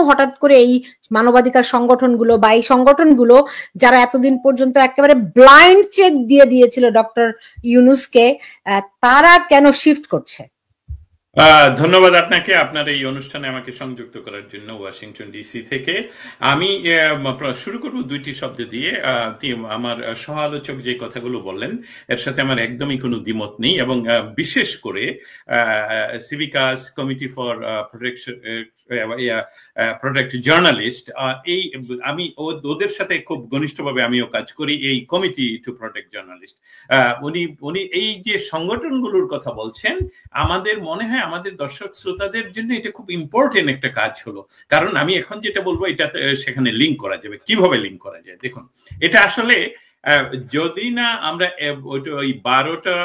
হঠাৎ করে এই মানবাধিকার সংগঠনগুলো বা এই সংগঠনগুলো যারা এতদিন পর্যন্ত একেবারে ব্লাইন্ড চেক দিয়ে দিয়েছিল ডক্টর ইউনূসকে, তারা কেন শিফট করছে? ধন্যবাদ আপনাকে আপনার এই অনুষ্ঠানে আমাকে সংযুক্ত করার জন্য ওয়াশিংটন ডিসি থেকে। আমি শুরু করব দুইটি শব্দ দিয়ে। আমার সহ আলোচক যে কথাগুলো বললেন এর সাথে আমার একদমই কোনো দ্বিমত নেই, এবং বিশেষ করে সিভিকাস কমিটি ফর প্রোটেক্ট জার্নালিস্ট, এই আমি ওদের সাথে খুব ঘনিষ্ঠভাবে আমিও কাজ করি, এই কমিটি টু প্রোটেক্ট জার্নালিস্ট। উনি এই যে সংগঠনগুলোর কথা বলছেন, আমাদের মনে হয় আমাদের দর্শক শ্রোতাদের জন্য এটা খুব ইম্পর্টেন্ট একটা কাজ হলো। কারণ আমি এখন যেটা বলবো এটা সেখানে লিঙ্ক করা যাবে। কিভাবে লিঙ্ক করা যায়? দেখুন, এটা আসলে যদি না আমরা ওই 12টা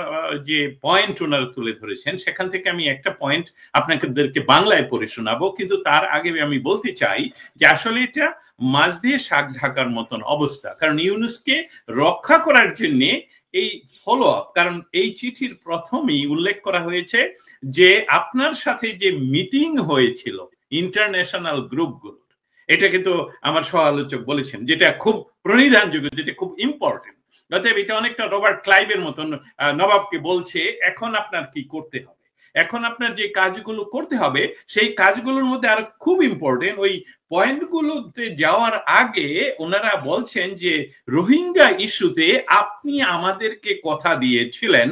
যে পয়েন্ট ওনারা তুলে ধরেছেন সেখান থেকে আমি একটা পয়েন্ট আপনাদেরকে বাংলায় পড়ে শোনাবো, কিন্তু তার আগে আমি বলতে চাই যে আসলে এটা মাছ দিয়ে শাক ঢাকার মতন অবস্থা। কারণ ইউনূসকে রক্ষা করার জন্য এই ফলো আপ, কারণ এই চিঠির প্রথমেই উল্লেখ করা হয়েছে যে আপনার সাথে যে মিটিং হয়েছিল ইন্টারন্যাশনাল গ্রুপগুলো, এটা কিন্তু আমার সহ আলোচক বলেছেন, যেটা খুব প্রণিধানযোগ্য, যেটা খুব ইম্পর্টেন্ট। অতএব এটা অনেকটা রবার্ট ক্লাইভের মতন নবাবকে বলছে এখন আপনার কি করতে হবে, এখন আপনার যে কাজগুলো করতে হবে সেই কাজগুলোর মধ্যে আর খুব ইম্পর্টেন্ট ওই পয়েন্টগুলোতে যাওয়ার আগে ওনারা বলছেন যে রোহিঙ্গা ইস্যুতে আপনি আমাদেরকে কথা দিয়েছিলেন,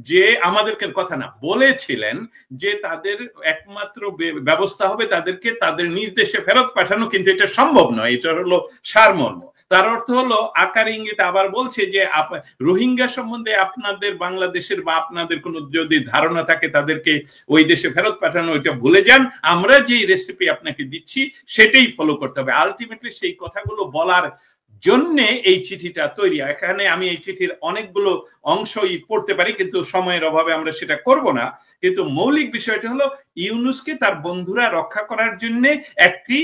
যে আমাদেরকে কথা না বলেছিলেন যে তাদের একমাত্র ব্যবস্থা হবে তাদেরকে তাদের নিজ দেশে ফেরত পাঠানো, কিন্তু এটা সম্ভব নয়। এটা হলো সারমর্ম। তার অর্থ হলো আকার ইঙ্গিতে আবার বলছে যে রোহিঙ্গা সম্বন্ধে আপনাদের বাংলাদেশের বা আপনাদের কোনো যদি ধারণা থাকে তাদেরকে ওই দেশে ফেরত পাঠানো, ওইটা ভুলে যান, আমরা যেই রেসিপি আপনাকে দিচ্ছি সেটাই ফলো করতে হবে। আলটিমেটলি সেই কথাগুলো বলার জন্য এই চিঠিটা তৈরি। এখানে আমি এই চিঠির অনেকগুলো অংশই পড়তে পারি, কিন্তু সময়ের অভাবে আমরা সেটা করব না। কিন্তু মৌলিক বিষয়টা হলো ইউনূসকে তার বন্ধুরা রক্ষা করার জন্য একটি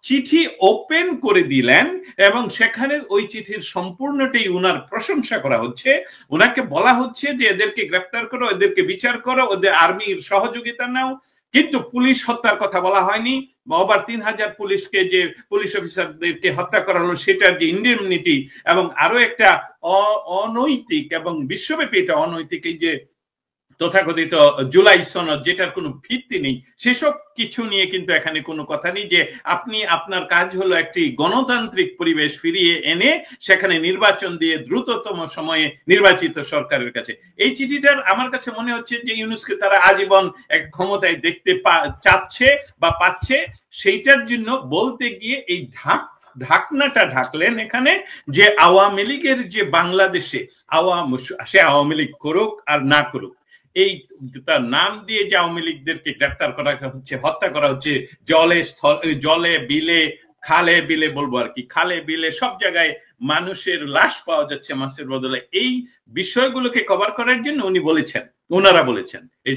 চিঠি ওপেন করে দিলেন, এবং সেখানে ওই চিঠির সম্পূর্ণটাই উনার প্রশংসা করা হচ্ছে। উনাকে বলা হচ্ছে যে এদেরকে গ্রেফতার করো, এদেরকে বিচার করো, ওদের আর্মির সহযোগিতা নাও, কিন্তু পুলিশ হত্যার কথা বলা হয়নি। আবার 3000 পুলিশকে যে পুলিশ অফিসারদেরকে হত্যা করা হলো সেটার যে ইন্ডেমনিটি, এবং আরো একটা অনৈতিক এবং বিশ্বব্যাপী এটা অনৈতিক এই যে তথাকথিত জুলাই সনদ, যেটার কোনো ভিত্তি নেই, সেসব কিছু নিয়ে কিন্তু এখানে কোনো কথা নেই। যে আপনি আপনার কাজ হলো একটি গণতান্ত্রিক পরিবেশ ফিরিয়ে এনে সেখানে নির্বাচন দিয়ে দ্রুততম সময়ে নির্বাচিত সরকারের কাছে। এই চিঠিটার আমার কাছে মনে হচ্ছে যে ইউনূসকে তারা আজীবন এক ক্ষমতায় দেখতে চাচ্ছে বা পাচ্ছে, সেইটার জন্য বলতে গিয়ে এই ঢাকনাটা ঢাকলেন এখানে, যে আওয়ামী লীগের যে বাংলাদেশে সে আওয়ামী লীগ করুক আর না করুক, এই তার নাম দিয়ে যে আওয়ামী লীগদেরকে গ্রেফতার করা হচ্ছে, হত্যা করা হচ্ছে, জলে বিলে খালে বিলে বলবো আর কি, খালে বিলে সব জায়গায় মানুষের লাশ পাওয়া যাচ্ছে মাছের বদলে। এই বিষয়গুলোকে কভার করার জন্য ওনারা বলেছেন এই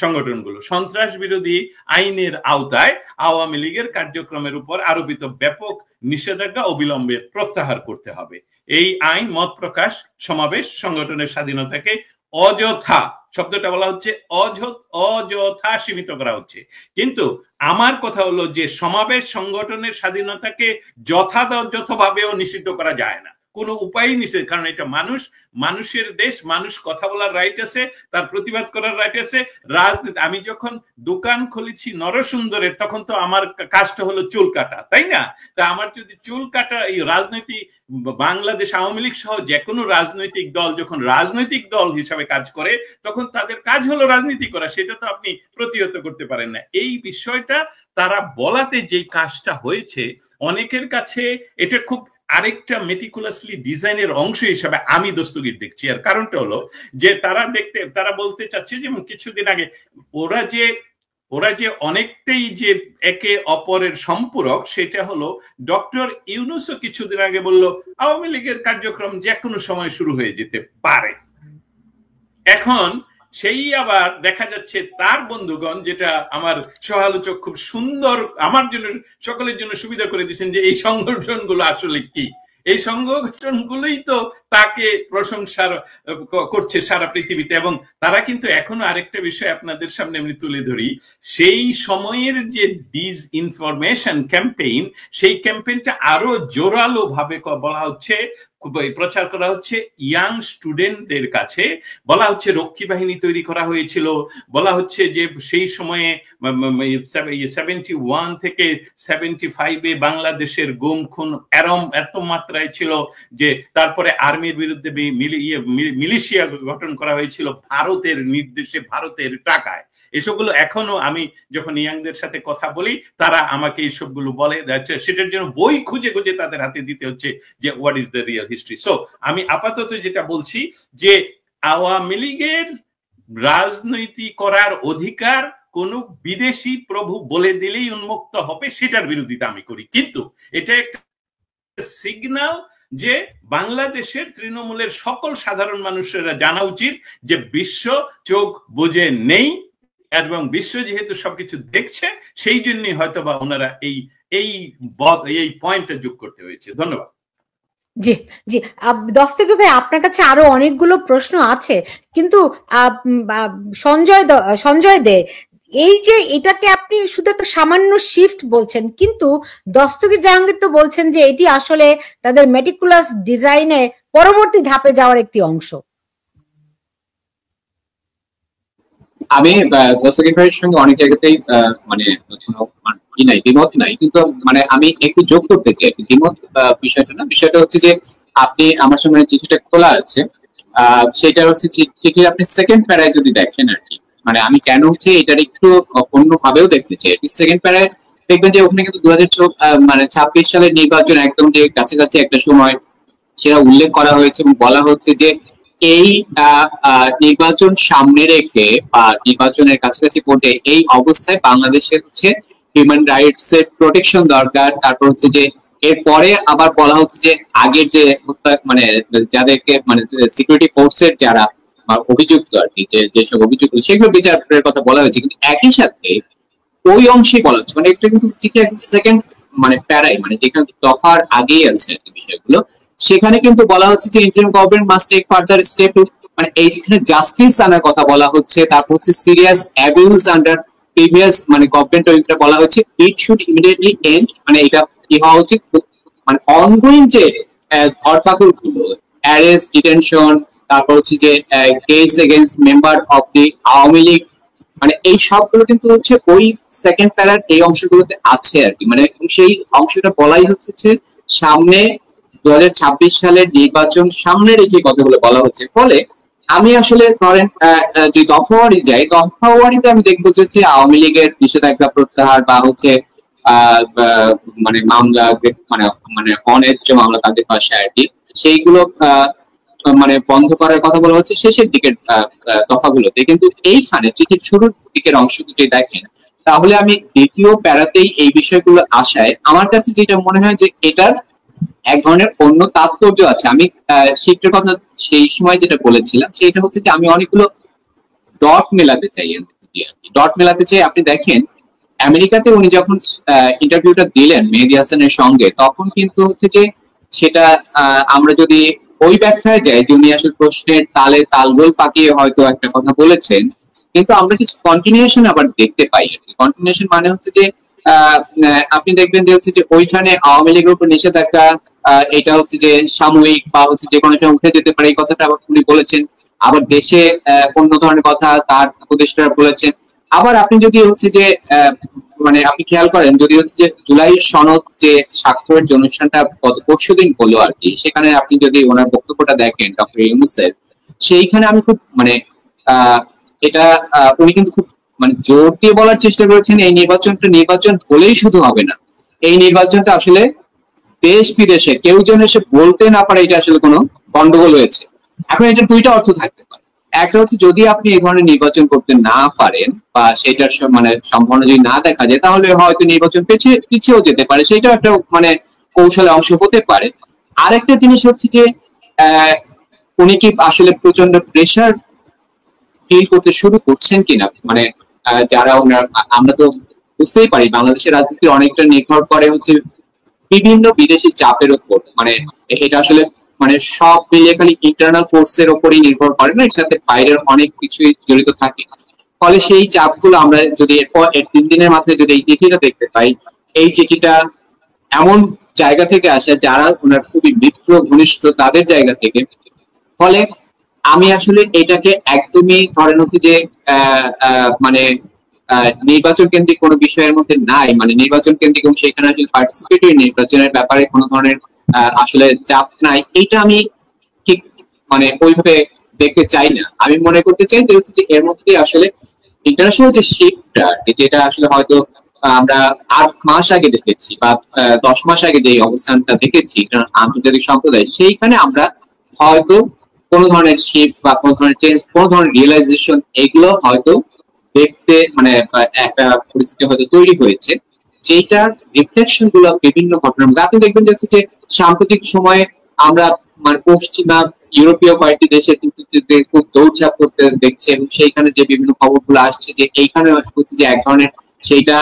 সংগঠনগুলো সন্ত্রাস বিরোধী আইনের আওতায় আওয়ামী লীগের কার্যক্রমের উপর আরোপিত ব্যাপক নিষেধাজ্ঞা অবিলম্বে প্রত্যাহার করতে হবে। এই আইন মত প্রকাশ, সমাবেশ, সংগঠনের স্বাধীনতাকে অযথা, শব্দটা বলা হচ্ছে অযথা সীমিত করা হচ্ছে। কিন্তু আমার কথা হলো যে সমাবেশ সংগঠনের স্বাধীনতাকে যথাযথভাবেও নিষিদ্ধ করা যায় না, কোনো উপায়ই নিষেধ। কারণ এটা মানুষের দেশ, মানুষ কথা বলার রাইট আছে, তার প্রতিবাদ করার রাইট আছে। রাজনীতি, আমি যখন দোকান খুলেছি নরসুন্দরের তখন তো আমার কাজটা হলো চুল কাটা, তাই না? তা আমার যদি চুল কাটা, এই রাজনীতি বাংলাদেশ আওয়ামী লীগ সহ যে কোনো রাজনৈতিক দল যখন রাজনৈতিক দল হিসাবে কাজ করে তখন তাদের কাজ হলো রাজনীতি করা, সেটা তো আপনি প্রতিহত করতে পারেন না। এই বিষয়টা তারা বলাতে যে কাজটা হয়েছে অনেকের কাছে এটা খুব আরেকটা মেটিকুলাসলি ডিজাইনের অংশ হিসাবে আমি দস্তগীর দেখছি। আর কারণটা হলো যে তারা বলতে চাচ্ছে, যেমন কিছুদিন আগে ওরা যে অনেকটাই যে একে অপরের সম্পূরক, সেটা হলো ডক্টর ইউনূসও কিছুদিন আগে বললো আওয়ামী লীগের কার্যক্রম যে কোনো সময় শুরু হয়ে যেতে পারে। এখন সেই আবার দেখা যাচ্ছে তার বন্ধুগণ, যেটা আমার সহালোচক খুব সুন্দর আমার জন্য সকলের জন্য সুবিধা করে দিচ্ছেন, যে এই সংগঠনগুলো আসলে কি, এই সংগঠনগুলোই তো তাকে প্রশংসার করছে সারা পৃথিবীতে। এবং তারা কিন্তু এখনো আরেকটা বিষয় আপনাদের সামনে আমি তুলে ধরি, সেই সময়ের যে ডিসইনফরমেশন ক্যাম্পেইন, সেই ক্যাম্পেইনটা আরো জোরালো ভাবে বলা হচ্ছে, প্রচার করা হচ্ছে ইয়াং স্টুডেন্টদের কাছে। বলা হচ্ছে রক্ষী বাহিনী তৈরি করা হয়েছিল, বলা হচ্ছে যে সেই সময়ে 71 থেকে 75-এ বাংলাদেশের গুম খুন এত মাত্রায় ছিল যে তারপরে আর্মির বিরুদ্ধে মিলিশিয়া গঠন করা হয়েছিল ভারতের নির্দেশে, ভারতের টাকায়। এসবগুলো এখনো আমি যখন ইয়াংদের সাথে কথা বলি তারা আমাকে এইসবগুলো বলে, সেটার জন্য বই খুঁজে খুঁজে তাদের হাতে দিতে হচ্ছে যে what is the real history. So আমি আপাতত যেটা বলছি যে আওয়ামী লীগের রাজনীতি করার অধিকার কোন বিদেশি প্রভু বলে দিলেই উন্মুক্ত হবে, সেটার বিরোধিতা আমি করি। কিন্তু এটা একটা সিগন্যাল যে বাংলাদেশের তৃণমূলের সকল সাধারণ মানুষেরা জানা উচিত যে বিশ্ব চোখ বুঝে নেই, এবং বিশ্ব যেহেতু সবকিছু দেখছে সেই জন্যই হয়তো বা ওনারা এই পয়েন্টটা যোগ করতে হয়েছে। ধন্যবাদ। জি জি, দস্তগীর ভাই আপনার কাছে আরো অনেকগুলো প্রশ্ন আছে, কিন্তু সঞ্জয় দে, এই যে এটাকে আপনি শুধু একটা সামান্য শিফট বলছেন, কিন্তু দস্তগীর জাহাঙ্গীর তো বলছেন যে এটি আসলে তাদের মেটিকুলাস ডিজাইনে পরবর্তী ধাপে যাওয়ার একটি অংশ। আমি দস্তগীর ভাইয়ের সঙ্গে অনেক জায়গাতেই মানে দ্বিমত নাই, কিন্তু মানে আমি একটু যোগ করতে চাই। দ্বিমত বিষয়টা না, বিষয়টা হচ্ছে যে আপনি আমার সঙ্গে চিঠিটা খোলা আছে, সেটা হচ্ছে চিঠির আপনি সেকেন্ড প্যারায় যদি দেখেন আর কি, মানে আমি কেন হচ্ছে এটার একটু অন্য ভাবেও দেখতে চাই। সেকেন্ড প্যারায় দেখবেন যে ওখানে কিন্তু 2026 সালের নির্বাচন একদম যে কাছাকাছি একটা সময় সেটা উল্লেখ করা হয়েছে এবং বলা হচ্ছে যে এই নির্বাচন সামনে রেখে বা নির্বাচনের কাছাকাছি পর্যায়ে এই অবস্থায় বাংলাদেশে হচ্ছে হিউম্যান রাইটস এর প্রোটেকশন দরকার। তারপর হচ্ছে যে এরপরে আবার বলা হচ্ছে যে আগের যে মানে যাদেরকে মানে সিকিউরিটি ফোর্সের যারা অভিযুক্ত আর কি, যেসব অভিযুক্ত সেগুলো বিচারের কথা বলা হয়েছে, কিন্তু একই সাথে ওই অংশে বলা হচ্ছে মানে একটা কিন্তু সেকেন্ড মানে প্যারাই, মানে যেখানে দফার আগেই আছে আর কি বিষয়গুলো, সেখানে কিন্তু বলা হচ্ছে যে interim government must take further step, মানে এই যেখানে জাস্টিস আনার কথা বলা হচ্ছে, তারপর হচ্ছে সিরিয়াস অ্যাবিউজ আন্ডার প্রিভিয়াস মানে গভর্নমেন্ট ওইটা বলা হচ্ছে ইট শুড ইমিডিয়েটলি এন্ড, মানে এটা কি হওয়া উচিত, মানে অনগোয়িং যে ধরপাকড় গুলো, অ্যারেস্ট, ডিটেনশন, তারপর হচ্ছে যে case against member of the Awami League, মানে এই সবগুলো কিন্তু হচ্ছে ওই সেকেন্ড প্যারার এই অংশগুলোতে আছে আর কি। মানে সেই অংশটা বলাই হচ্ছে যে সামনে 2026 সালের নির্বাচন সামনে রেখে কথাগুলো বলা হচ্ছে। ফলে আমি আসলে ধরেন যে দফাওয়ারি যাই, দফাওয়ারিতে আমি দেখবো যে আওয়ামী লীগের নিষেধাজ্ঞা প্রত্যাহার বা হচ্ছে মানে মামলা মানে অন্যায্য মামলা তাদের পাশে আর কি, সেইগুলো মানে বন্ধ করার কথা বলা হচ্ছে শেষের দিকের দফাগুলোতে। কিন্তু এইখানে চিঠির শুরুর দিকের অংশ যদি দেখেন তাহলে আমি দ্বিতীয় প্যারাতেই এই বিষয়গুলো আসায় আমার কাছে যেটা মনে হয় যে এটার এক ধরনের অন্য তাৎপর্য আছে। আমি শিফটের কথা সেই সময় যেটা বলেছিলাম সেটা হচ্ছে যে আমি অনেকগুলো ডট মেলাতে চাই, ডট মেলাতে চাই। আপনি দেখেন আমেরিকাতে উনি যখন ইন্টারভিউটা দিলেন মেহেদী হাসানের সঙ্গে, তখন কিন্তু হচ্ছে যে সেটা আমরা যদি ওই ব্যাখ্যায় যাই যে উনি আসলে প্রশ্নের তালে তালগোল পাকিয়ে হয়তো একটা কথা বলেছেন, কিন্তু আমরা কিছু কন্টিনিউশন আবার দেখতে পাই। কন্টিনিউশন মানে হচ্ছে যে আপনি দেখবেন যে হচ্ছে যে ওইখানে আওয়ামী লীগের উপর নিষেধাজ্ঞা এটা হচ্ছে যে সাময়িক বা হচ্ছে যে কোনো সময় উঠে যেতে পারে, এই কথাটা আবার উনি বলেছেন। আবার দেশে অন্য ধরনের কথা তার উপদেষ্টারা বলেছেন। আবার আপনি যদি হচ্ছে যে মানে আপনি খেয়াল করেন যদি হচ্ছে যে জুলাই সনদ যে স্বাক্ষরের যে অনুষ্ঠানটা গত পরশুদিন হলো আর কি, সেখানে আপনি যদি ওনার বক্তব্যটা দেখেন ডক্টর ইউনূসের, সেইখানে আমি খুব মানে এটা উনি কিন্তু খুব মানে জোর দিয়ে বলার চেষ্টা করেছেন এই নির্বাচন হলেই শুধু হবে না, এই নির্বাচনটা আসলে দেশ বিদেশে কেউ যেন এসে বলতে না পারে এটা আসলে কোনো গন্ডগোল হয়েছে। এখন এটা দুইটা অর্থ থাকতে পারে। একটা হচ্ছে যদি আপনি এই ধরনের নির্বাচন করতে না পারেন বা সেটার মানে সম্ভাবনা যদি না দেখা যায় তাহলে হয়তো নির্বাচন পিছিয়েও যেতে পারে, সেটাও একটা মানে কৌশলের অংশ হতে পারে। আরেকটা জিনিস হচ্ছে যে উনি কি আসলে প্রচন্ড প্রেশার ফিল করতে শুরু করছেন কিনা, মানে যারা আমরা তো বুঝতেই পারি বাংলাদেশের রাজনীতি অনেকটা নির্ভর করে হচ্ছে বিভিন্ন বিদেশি চাপের উপর, মানে এটা আসলে মানে সব মিলিয়ে খালি ইন্টারনাল ফোর্সের উপরই নির্ভর করে না, এর সাথে বাইরের অনেক কিছুই জড়িত থাকে। ফলে সেই চাপগুলো আমরা যদি এরপর 3 দিনের মাথায় যদি এই চিঠিটা দেখতে পাই, এই চিঠিটা এমন জায়গা থেকে আসে যারা ওনার খুবই মিত্র ঘনিষ্ঠ তাদের জায়গা থেকে। ফলে আমি আসলে এটাকে একদমই ধরেন হচ্ছে যে মানে নির্বাচন কেন্দ্রিক কোনো বিষয়ের মধ্যে নাই, মানে নির্বাচন কেন্দ্রিক এবং সেখানে আসলে পার্টিসিপেটরি নির্বাচনের ব্যাপারে কোনো ধরনের আসলে চাপ নাই, এটা আমি ঠিক মানে ওইভাবে দেখতে চাই না। আমি মনে করতে চাই যে হচ্ছে যে এর মধ্যে আসলে ইন্টারন্যাশনাল যে শিফটটা, যেটা আসলে হয়তো আমরা 8 মাস আগে দেখেছি বা 10 মাস আগে যে অবস্থানটা দেখেছি আন্তর্জাতিক সম্প্রদায়, সেইখানে আমরা হয়তো কোন ধরনের শিফট বা কোন ধরনের চেঞ্জ, কোন ধরনের রিয়েলাইজেশন, এগুলো হয়তো দেখতে মানে একটা পরিস্থিতি হয়তো তৈরি হয়েছে, যেটার রিফ্লেকশন গুলো বিভিন্ন ঘটনার মধ্যে আপনি দেখবেন যে সাম্প্রতিক সময়ে আমরা মানে পশ্চিমা ইউরোপীয় কয়েকটি দেশে কিন্তু খুব দৌড়ঝাঁপ করতে দেখছে, এবং সেইখানে যে বিভিন্ন খবরগুলো আসছে যে এইখানে হচ্ছে যে এক ধরনের সেইটা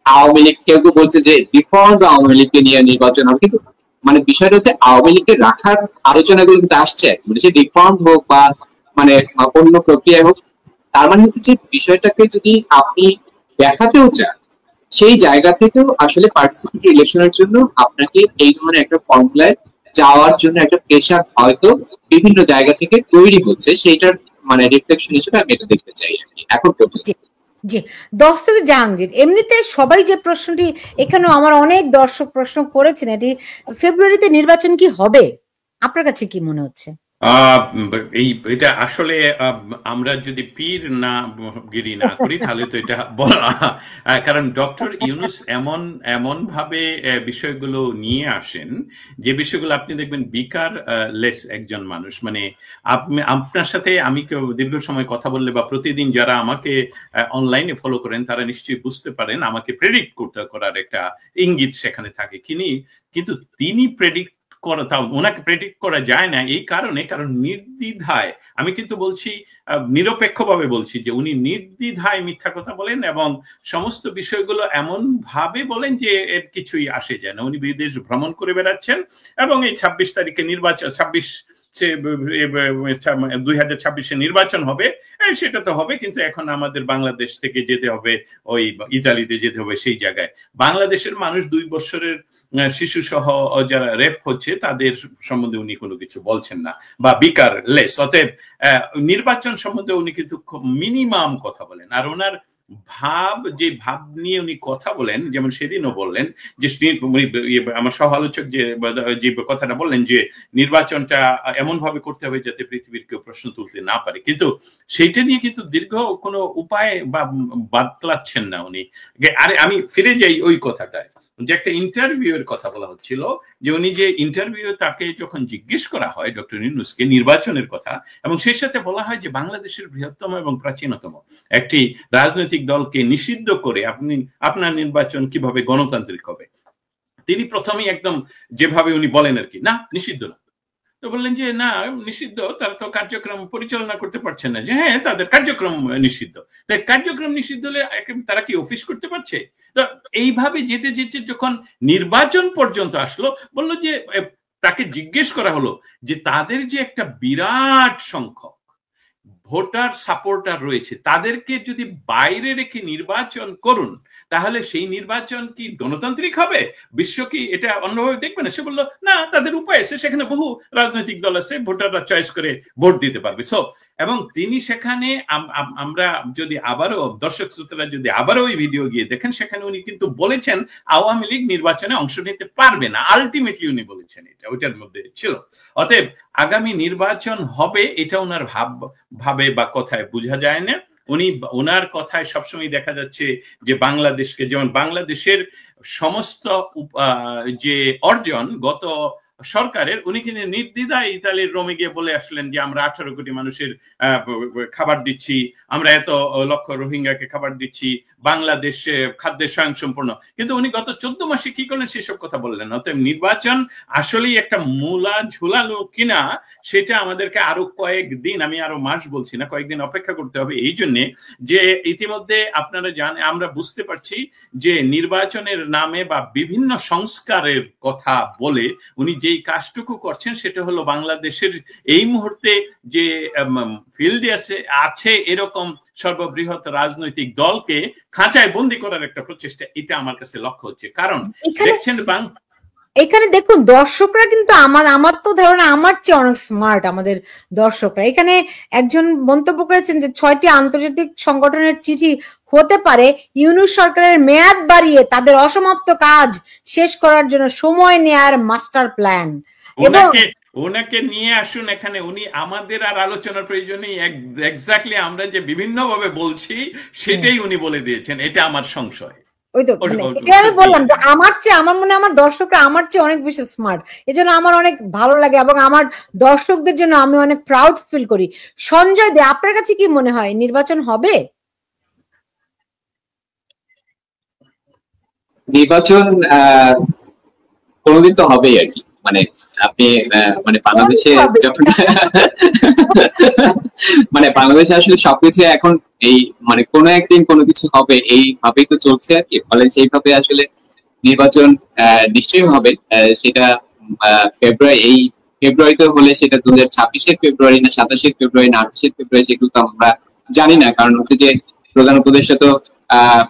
আওয়ামী লীগ, কেউ কেউ বলছে যে রিফর্ম আওয়ামী লীগকে নিয়ে নির্বাচন হবে, কিন্তু মানে বিষয়টা হচ্ছে আওয়ামী লীগকে রাখার আলোচনাগুলো কিন্তু আসছে, মানে সে রিফর্ম হোক বা মানে অন্য প্রক্রিয়া হোক, তার মানে হচ্ছে যে বিষয়টাকে যদি আপনি দেখাতেও চান সেই জায়গা থেকেও আসলে পার্টিসিপেটরি ইলেকশনের জন্য আপনাকে এই ধরনের একটা ফর্মুলায় যাওয়ার জন্য একটা প্রেশার হয়তো বিভিন্ন জায়গা থেকে তৈরি হচ্ছে, সেইটার মানে রিফ্লেকশন হিসেবে আমি এটা দেখতে চাই আর কি এখন পর্যন্ত। জি, দস্তগীর জাহাঙ্গীর, এমনিতে সবাই যে প্রশ্নটি, এখানেও আমার অনেক দর্শক প্রশ্ন করেছেন, এটি ফেব্রুয়ারিতে নির্বাচন কি হবে, আপনার কাছে কি মনে হচ্ছে? এটা আসলে আমরা যদি পীর না গিরি না করি তাহলে তো এটা বলা, কারণ ডক্টর ইউনূস এমন ভাবে বিষয়গুলো নিয়ে আসেন যে বিষয়গুলো আপনি দেখবেন বিকার লেস একজন মানুষ, মানে আপনার সাথে আমি কেউ দীর্ঘ সময় কথা বললে বা প্রতিদিন যারা আমাকে অনলাইনে ফলো করেন তারা নিশ্চয়ই বুঝতে পারেন আমাকে প্রেডিক্ট করার একটা ইঙ্গিত সেখানে থাকে, কিন্তু তিনি ওনাকে প্রেডিক্ট করা যায় না এই কারণে, কারণ নির্দ্বিধায়, আমি কিন্তু বলছি নিরপেক্ষভাবে বলছি যে উনি নির্দ্বিধায় মিথ্যা কথা বলেন এবং সমস্ত বিষয়গুলো এমন ভাবে বলেন যে এর কিছুই আসে যায় না। উনি বিদেশ ভ্রমণ করে বেড়াচ্ছেন এবং এই 26 তারিখে নির্বাচন, 2026 নির্বাচন হবে, সেটা তো হবে, কিন্তু এখন আমাদের বাংলাদেশ থেকে যেতে হবে, ওই ইতালিতে যেতে হবে, সেই জায়গায় বাংলাদেশের মানুষ 2 বছরের শিশু সহ যারা রেপ হচ্ছে তাদের সম্বন্ধে উনি কোনো কিছু বলছেন না বা বিকার লেস। অতএব নির্বাচন সম্বন্ধে উনি কিন্তু মিনিমাম কথা বলেন, আর ওনার যে ভাব নিয়ে উনি কথা বলেন, যেমন সেদিনও বললেন যে আমার সহ আলোচক যে কথাটা বললেন যে নির্বাচনটা এমন ভাবে করতে হবে যাতে পৃথিবীর কেউ প্রশ্ন তুলতে না পারে, কিন্তু সেইটা নিয়ে কিন্তু দীর্ঘ কোনো উপায় বা বাতলাচ্ছেন না উনি। আরে আমি ফিরে যাই ওই কথাটায়, যে একটা ইন্টারভিউ এর কথা বলা হচ্ছিল, যে উনি যে ইন্টারভিউ তাকে যখন জিজ্ঞেস করা হয় ডক্টর ইউনূসকে নির্বাচনের কথা, এবং সেই সাথে বলা হয় যে বাংলাদেশের বৃহত্তম এবং প্রাচীনতম একটি রাজনৈতিক দলকে নিষিদ্ধ করে আপনার নির্বাচন কিভাবে গণতান্ত্রিক হবে, তিনি প্রথমেই একদম যেভাবে উনি বলেন আর কি, না নিষিদ্ধ না, তো বললেন যে না নিষিদ্ধ, তারা তো কার্যক্রম পরিচালনা করতে পারছেন না, যে হ্যাঁ তাদের কার্যক্রম নিষিদ্ধ, তাই কার্যক্রম নিষিদ্ধ হলে তারা কি অফিস করতে পারছে? তো এইভাবে যেতে যেতে যখন নির্বাচন পর্যন্ত আসলো, বললো যে তাকে জিজ্ঞেস করা হলো যে তাদের যে একটা বিরাট সংখ্যক ভোটার সাপোর্টার রয়েছে, তাদেরকে যদি বাইরে রেখে নির্বাচন করুন তাহলে সেই নির্বাচন কি গণতান্ত্রিক হবে? বিশ্ব কি এটা অন্যভাবে দেখবে না? সে বললো না, তাদের উপায় আছে, সেখানে বহু রাজনৈতিক দল আছে, ভোটাররা চয়েস করে ভোট দিতে পারবে। এবং তিনি সেখানে, আমরা যদি আবারও দর্শক শ্রোতারা যদি আবারও ওই ভিডিও গিয়ে দেখেন, সেখানে উনি কিন্তু বলেছেন আওয়ামী লীগ নির্বাচনে অংশ নিতে পারবে না, আলটিমেটলি উনি বলেছেন এটা, ওইটার মধ্যে ছিল। অতএব আগামী নির্বাচন হবে এটা ওনার ভাবে বা কথায় বোঝা যায় না। ওনার কথায় সবসময় দেখা যাচ্ছে যে বাংলাদেশকে, যেমন বাংলাদেশের সমস্ত যে অর্জন গত সরকারের, উনি কিন্তু নির্দ্বিধায় ইতালির রোমে গিয়ে বলে আসলেন যে আমরা 18 কোটি মানুষের খাবার দিচ্ছি, আমরা এত লক্ষ রোহিঙ্গাকে খাবার দিচ্ছি, বাংলাদেশ খাদ্যে স্বয়ংসম্পূর্ণ, কিন্তু উনি গত 14 মাসে কি করলেন সেসব কথা বললেন। অতএব নির্বাচন আসলেই একটা মূলা ঝুলানো কিনা সেটা আমাদেরকে আরো কয়েকদিন, আমি আরো মাস বলছি না, কয়েকদিন অপেক্ষা করতে হবে। এই জন্যে যে ইতিমধ্যে আপনারা জানেন, আমরা বুঝতে পারছি যে নির্বাচনের নামে বা বিভিন্ন সংস্কারের কথা বলে উনি যেই কাজটুকু করছেন সেটা হলো বাংলাদেশের এই মুহূর্তে যে ফিল্ডে আছে এরকম সর্ববৃহৎ রাজনৈতিক দলকে খাঁচায় বন্দি করার একটা প্রচেষ্টা। এটা আমার কাছে লক্ষ্য হচ্ছে। কারণ দেখছেন এখানে দেখুন দর্শকরা কিন্তু আমার তো ধারণা আমার চেয়ে অনেক স্মার্ট আমাদের দর্শকরা। এখানে একজন মন্তব্য করেছেন যে 6টি আন্তর্জাতিক সংগঠনের চিঠি হতে পারে ইউনূস সরকারের মেয়াদ বাড়িয়ে তাদের অসমাপ্ত কাজ শেষ করার জন্য সময় নেয়ার মাস্টার প্ল্যান। ওনাকে নিয়ে আসুন এখানে, উনি আমাদের আর আলোচনার প্রয়োজন নেই। এক্স্যাক্টলি আমরা যে বিভিন্ন ভাবে বলছি সেটাই উনি বলে দিয়েছেন। এটা আমার সংশয়। ওই তো আমি বললাম যে আমার মনে আমার দর্শকরা আমার চেয়ে অনেক বেশি স্মার্ট, এজন্য আমার অনেক ভালো লাগে এবং আমার দর্শকদের জন্য আমি অনেক প্রাউড ফিল করি। সঞ্জয় দে, আপনার কাছে কি মনে হয় নির্বাচন হবে? নির্বাচন কোনদিন তো হবেই আর কি। মানে আপনি মানে বাংলাদেশে যখন মানে বাংলাদেশে আসলে সবকিছু এখন এই মানে কোনো একদিন কোনো কিছু হবে এইভাবেই তো চলছে আর কি। ফলে সেইভাবে আসলে নির্বাচন নিশ্চয়ই হবে। সেটা ফেব্রুয়ারিতে হলে সেটা 2026-এর ফেব্রুয়ারি না 27-এর ফেব্রুয়ারি না 28-এর ফেব্রুয়ারি সেগুলো তো আমরা জানি না। কারণ হচ্ছে যে প্রধান উপদেষ্টা তো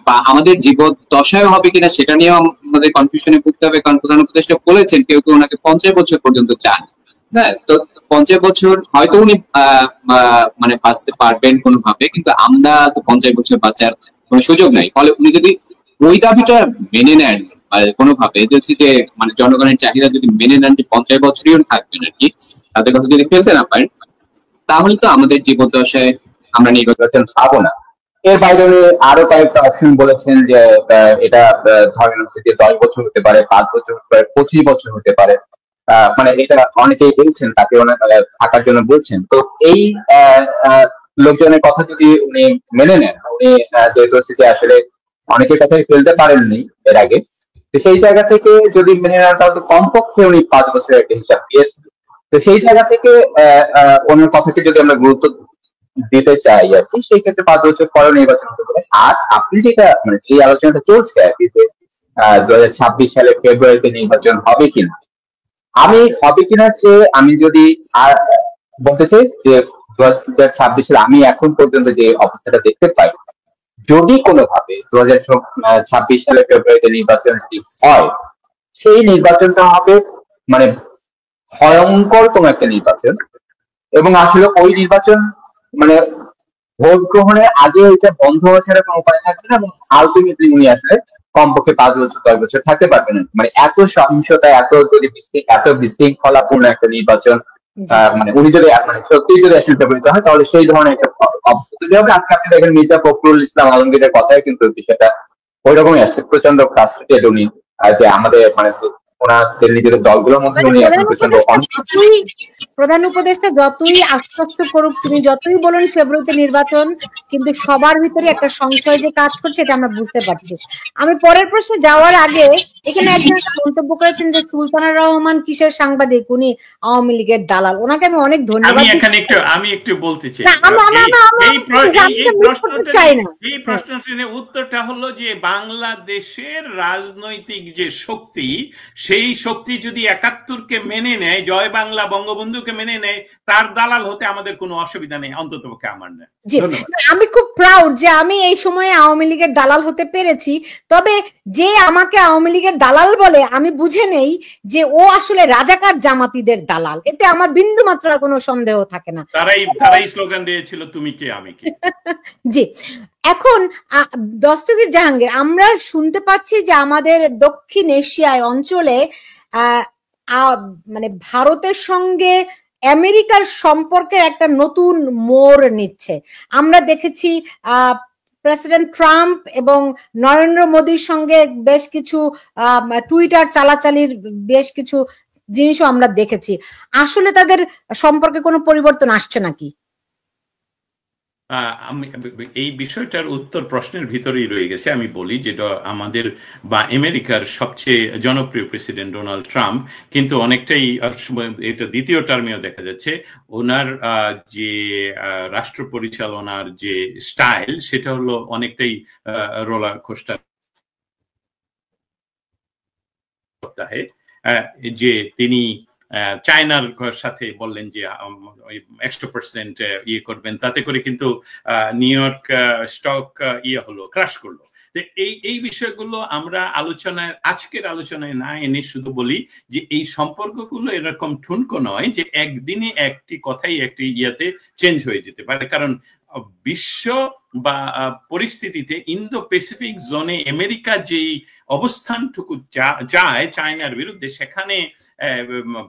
বা আমাদের জীবদ্দশায় হবে কিনা সেটা নিয়েও আমাদের কনফিউশনে পড়তে হবে। কারণ প্রধান উপদেষ্টা বলেছেন কেউ কেউ ওনাকে 50 বছর পর্যন্ত চান। হ্যাঁ, তো 50 বছর হয়তো উনি মানে বাঁচতে পারবেন কোনোভাবে, কিন্তু আমরা তো 50 বছর বাঁচার কোনো সুযোগ নাই। ফলে উনি যদি ওই দাবিটা মেনে নেন কোনোভাবে, হচ্ছে যে মানে জনগণের চাহিদা যদি মেনে নেন যে 50 বছরই থাকবেন আর কি, তাদের কথা যদি ফেলতে না পারেন, তাহলে তো আমাদের জীবদ্দশায় আমরা নির্বাচন পাবো না। এর বাইরে আরো কয়েকটা অপশন বলেছেন যে এটা ধরেন হচ্ছে যে 10 বছর হতে পারে, 5 বছর হতে পারে, 25 বছর হতে পারে। মানে এটা অনেকেই বলছেন, তাকে থাকার জন্য বলছেন। তো এই লোকজনের কথা যদি উনি মেনে নেন, উনি যেহেতু হচ্ছে যে আসলে অনেকের কথাই ফেলতে পারেননি এর আগে, তো সেই জায়গা থেকে যদি মেনে নেন তাহলে কমপক্ষে উনি 5 বছরের একটা হিসাব দিয়েছেন। তো সেই জায়গা থেকে ওনার কথাকে যদি আমরা গুরুত্ব দিতে চাই আর কি, সেই ক্ষেত্রে 5 বছর পরে নির্বাচন হতে পারে। আর আপনি যেটা মানে এই আলোচনাটা চলছে আর কি যে 2026 সালে ফেব্রুয়ারিতে নির্বাচন হবে কিনা, আমি হবে কিনা চেয়ে আমি যদি আর বলতে চাই যে 2026 সালে আমি এখন পর্যন্ত যে অবস্থাটা দেখতে পাই, যদি কোনোভাবে 2026 সালে ফেব্রুয়ারিতে নির্বাচন হয়, সেই নির্বাচনটা হবে মানে ভয়ঙ্কর কোন একটা নির্বাচন। এবং আসলে ওই নির্বাচন মানে ভোট গ্রহণের আগে এটা বন্ধ হওয়া ছাড়া কোনো উপায় থাকবে না, এবং আলটিমেটলি উনি আসলে কমপক্ষে 5 বছর 10 বছর থাকতে পারবেন না। মানে এত সহিংসতা, এত বিশৃঙ্খলাপূর্ণ একটা নির্বাচন, মানে উনি যদি সত্যি যদি আসলে ব্যবহৃত হয় তাহলে সেই ধরনের একটা অবস্থা তৈরি হবে। আজকে আপনি দেখেন মির্জা ফখরুল ইসলাম আলমগীরের কথায় কিন্তু বিষয়টা ওই রকমই আসছে, প্রচন্ড ফ্রাস্ট্রেটেড উনি যে আমাদের মানে ওনাদের নিজেদের দলগুলোর মধ্যে উনি প্রধান উপদেষ্টা যতই আশ্বস্ত করুক, তুমি যতই বলুন ফেব্রুয়ারিতে নির্বাচন, কিন্তু সবার ভিতরে একটা সংশয় যে কাজ করছে এটা আমরা বুঝতে পারছি। আমি পরের প্রশ্নে যাওয়ার আগে এখানে একজন মন্তব্য করেছেন যে সুলতানা রহমান কিসের সাংবাদিক, উনি আওয়ামী লীগের দালাল। ওনাকে আমি অনেক ধন্যবাদ। আমি একটু বলতে চাই, এই প্রশ্নটির উত্তরটা হলো যে বাংলাদেশের রাজনৈতিক যে শক্তি, সেই শক্তি যদি 71-কে মেনে নেয়, জয় বাংলা বঙ্গবন্ধুকে মেনে নেয়, তার দালাল হতে আমাদের কোনো অসুবিধা নেই, অন্ততপক্ষে আমার না। আমি খুব প্রাউড যে আমি এই সময়ে আওয়ামী লীগের দালাল হতে পেরেছি। তবে যে আমাকে আওয়ামী লীগের দালাল বলে আমি বুঝে নেই যে ও আসলে রাজাকার জামাতিদের দালাল, এতে আমার বিন্দু মাত্র কোনো সন্দেহ থাকে না। তারাই স্লোগান দিয়েছিল তুমি কে আমি কে। জি, এখন দস্তগীর জাহাঙ্গীর, আমরা শুনতে পাচ্ছি যে আমাদের দক্ষিণ এশিয়ায় অঞ্চলে মানে ভারতের সঙ্গে আমেরিকার সম্পর্কের একটা নতুন মোড় নিচ্ছে। আমরা দেখেছি প্রেসিডেন্ট ট্রাম্প এবং নরেন্দ্র মোদীর সঙ্গে বেশ কিছু টুইটার চালাচালির বেশ কিছু জিনিসও আমরা দেখেছি। আসলে তাদের সম্পর্কে কোনো পরিবর্তন আসছে নাকি? আমি এই বিষয়টার উত্তর প্রশ্নের ভিতরেই রয়ে গেছে। আমি বলি যেটা আমাদের বা আমেরিকার সবচেয়ে জনপ্রিয় প্রেসিডেন্ট ডোনাল্ড ট্রাম্প কিন্তু অনেকটাই এটা দ্বিতীয় টার্মেও দেখা যাচ্ছে ওনার যে রাষ্ট্র পরিচালনার যে স্টাইল সেটা হলো অনেকটাই রোলার কোস্টার সপ্তাহে যে তিনি চায়নার সাথে বললেন যে 100% ইয়ে করবেন, তাতে করে কিন্তু নিউ ইয়র্ক স্টক হলো, ক্রাশ করলো। এই বিষয়গুলো আমরা আজকের আলোচনায় না এনে শুধু বলি যে এই সম্পর্কগুলো এরকম ঠুনকো নয় যে একদিনে একটি কথাই একটি চেঞ্জ হয়ে যেতে পারে। কারণ বিশ্ব বা পরিস্থিতিতে ইন্দো প্যাসিফিক জোনে আমেরিকা যেই অবস্থানটুকু যায় চায়নার বিরুদ্ধে, সেখানে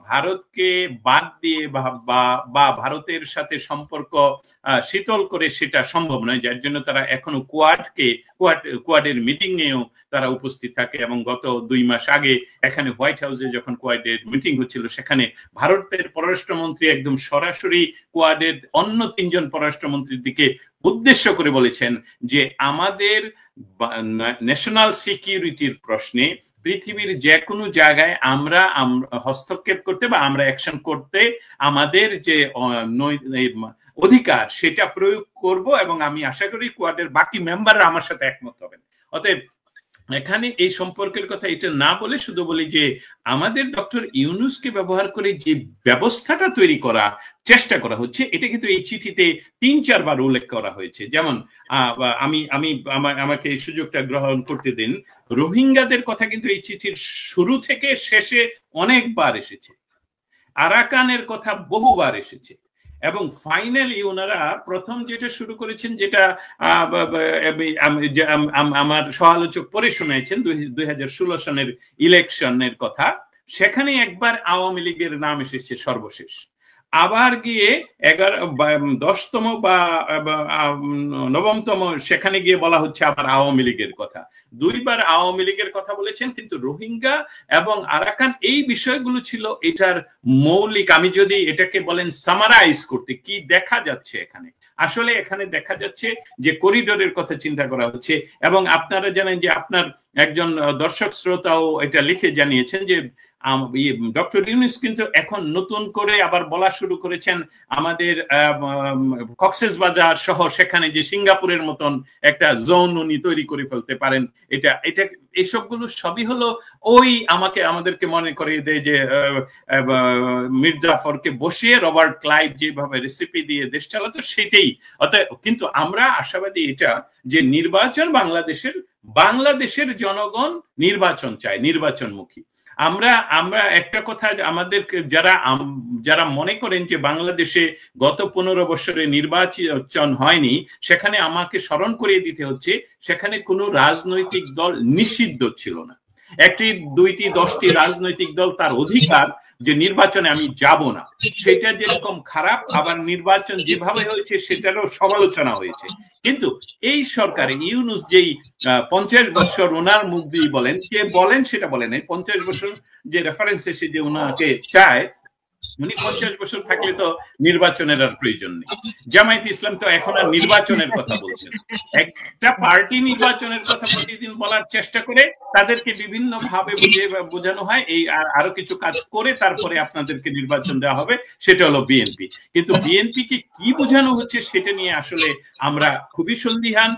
ভারতকে বাদ দিয়ে বা ভারতের সাথে সম্পর্ক শীতল করে সেটা সম্ভব নয়, যার জন্য তারা এখনো কোয়াডের মিটিং এও তারা উপস্থিত থাকে। এবং গত 2 মাস আগে এখানে হোয়াইট হাউসে যখন কোয়াডের মিটিং হচ্ছিল, সেখানে ভারতের পররাষ্ট্রমন্ত্রী একদম সরাসরি কোয়াডের অন্য 3 জন পররাষ্ট্রমন্ত্রীর দিকে উদ্দেশ্য করে বলেছেন যে আমাদের ন্যাশনাল সিকিউরিটির প্রশ্নে পৃথিবীর যে কোনো জায়গায় আমরা হস্তক্ষেপ করতে বা আমরা অ্যাকশন করতে আমাদের যে অধিকার সেটা প্রয়োগ করব, এবং আমি আশা করি কোয়াডের বাকি মেম্বাররা আমার সাথে একমত হবেন। অতএব এখানে এই সম্পর্কের কথা এটা না বলে শুধু বলি যে আমাদের ডক্টর ইউনূসকে ব্যবহার করে যে ব্যবস্থাটা তৈরি করা চেষ্টা করা হচ্ছে, এটা কিন্তু এই চিঠিতে 3-4 বার উল্লেখ করা হয়েছে। যেমন আমাকে এই সুযোগটা গ্রহণ করতে দিন, রোহিঙ্গাদের কথা কিন্তু এই চিঠির শুরু থেকে শেষে অনেকবার এসেছে, আরাকানের কথা বহুবার এসেছে, এবং ফাইনালি ওনারা প্রথম যেটা শুরু করেছেন, যেটা আমার সহালোচক পরে শুনেছেন 2016 সালের ইলেকশনের কথা, সেখানে একবার আওয়ামী লীগের নাম এসেছে সর্বশেষ। আবার গিয়ে 10তম বা 9তম সেখানে গিয়ে বলা হচ্ছে আবার আওয়ামী লীগের কথা। 2 বার আওয়ামী লীগের কথা বলেছেন, কিন্তু রোহিঙ্গা এবং আরাকান এই বিষয়গুলো ছিল এটার মৌলিক। আমি যদি এটাকে বলেন সামারাইজ করতে, কি দেখা যাচ্ছে এখানে, আসলে এখানে দেখা যাচ্ছে যে করিডোরের কথা চিন্তা করা হচ্ছে। এবং আপনারা জানেন যে আপনার একজন দর্শক শ্রোতাও এটা লিখে জানিয়েছেন যে ডক্টর ইউনূস কিন্তু এখন নতুন করে আবার বলা শুরু করেছেন আমাদের কক্সবাজার সহ সেখানে যে সিঙ্গাপুরের মতন একটা জোন উনি তৈরি করে ফেলতে পারেন। এটা এসবগুলো সবই হলো আমাদেরকে মনে করিয়ে দেয় যে মীর জাফরকে বসিয়ে রবার্ট ক্লাইভ যেভাবে রেসিপি দিয়ে দেশ চালাতো সেটাই। অতএব কিন্তু আমরা আশাবাদী এটা যে বাংলাদেশের জনগণ নির্বাচন চায়, নির্বাচনমুখী। আমরা একটা কথা আমাদের যারা মনে করেন যে বাংলাদেশে গত 15 বছরে নির্বাচন হয়নি, সেখানে আমাকে স্মরণ করিয়ে দিতে হচ্ছে সেখানে কোনো রাজনৈতিক দল নিষিদ্ধ ছিল না। 1টি 2টি 10টি রাজনৈতিক দল তার অধিকার যে নির্বাচনে আমি যাব না, সেটা যেরকম খারাপ, আবার নির্বাচন যেভাবে হয়েছে সেটারও সমালোচনা হয়েছে। কিন্তু এই সরকারে ইউনূস যেই 50 বছর ওনার মুখ দিয়ে বলেন, কে বলেন সেটা বলেন, 50 বছর যে রেফারেন্স এসে যে ওনাকে চায়, উনি 50 বছর থাকলে তো নির্বাচনের আর প্রয়োজন নেই। জামায়াত ইসলাম তো এখন আর নির্বাচনের কথা বলছেন। একটা পার্টি নির্বাচনের কথা প্রতিদিন বলার চেষ্টা করে তাদেরকে বিভিন্ন ভাবে বোঝানো হয় এই আরো কিছু কাজ করে তারপরে আপনাদেরকে নির্বাচন দেওয়া হবে, সেটা হলো বিএনপি। কিন্তু বিএনপি কে কি বোঝানো হচ্ছে সেটা নিয়ে আসলে আমরা খুবই সন্দিহান।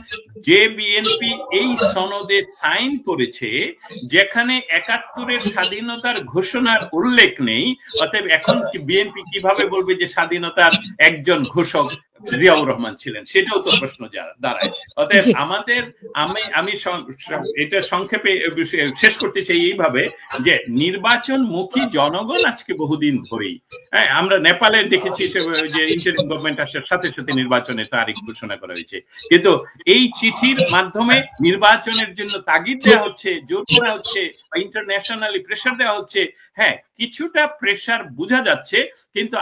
যে বিএনপি এই সনদে সাইন করেছে যেখানে 71-এর স্বাধীনতার ঘোষণার উল্লেখ নেই, অতএব এখন বিএনপি কিভাবে বলবে যে স্বাধীনতার একজন ঘোষক জিয়াউর রহমান ছিলেন, সেটাও তো প্রশ্ন দাঁড়ায়। অতএব আমি এটা সংক্ষেপে শেষ করতে চাই এইভাবে যে নির্বাচনমুখী জনগণ আজকে বহুদিন ধরেই, হ্যাঁ, আমরা নেপালে দেখেছি যে ইন্টারিম গভর্নমেন্ট আসার সাথে সাথে নির্বাচনের তারিখ ঘোষণা করা হয়েছে, কিন্তু এই চিঠির মাধ্যমে নির্বাচনের জন্য তাগিদ দেওয়া হচ্ছে, জোর করা হচ্ছে, ইন্টারন্যাশনালি প্রেসার দেওয়া হচ্ছে। হ্যাঁ, কিছুটা প্রেসার বোঝা যাচ্ছে, কিন্তু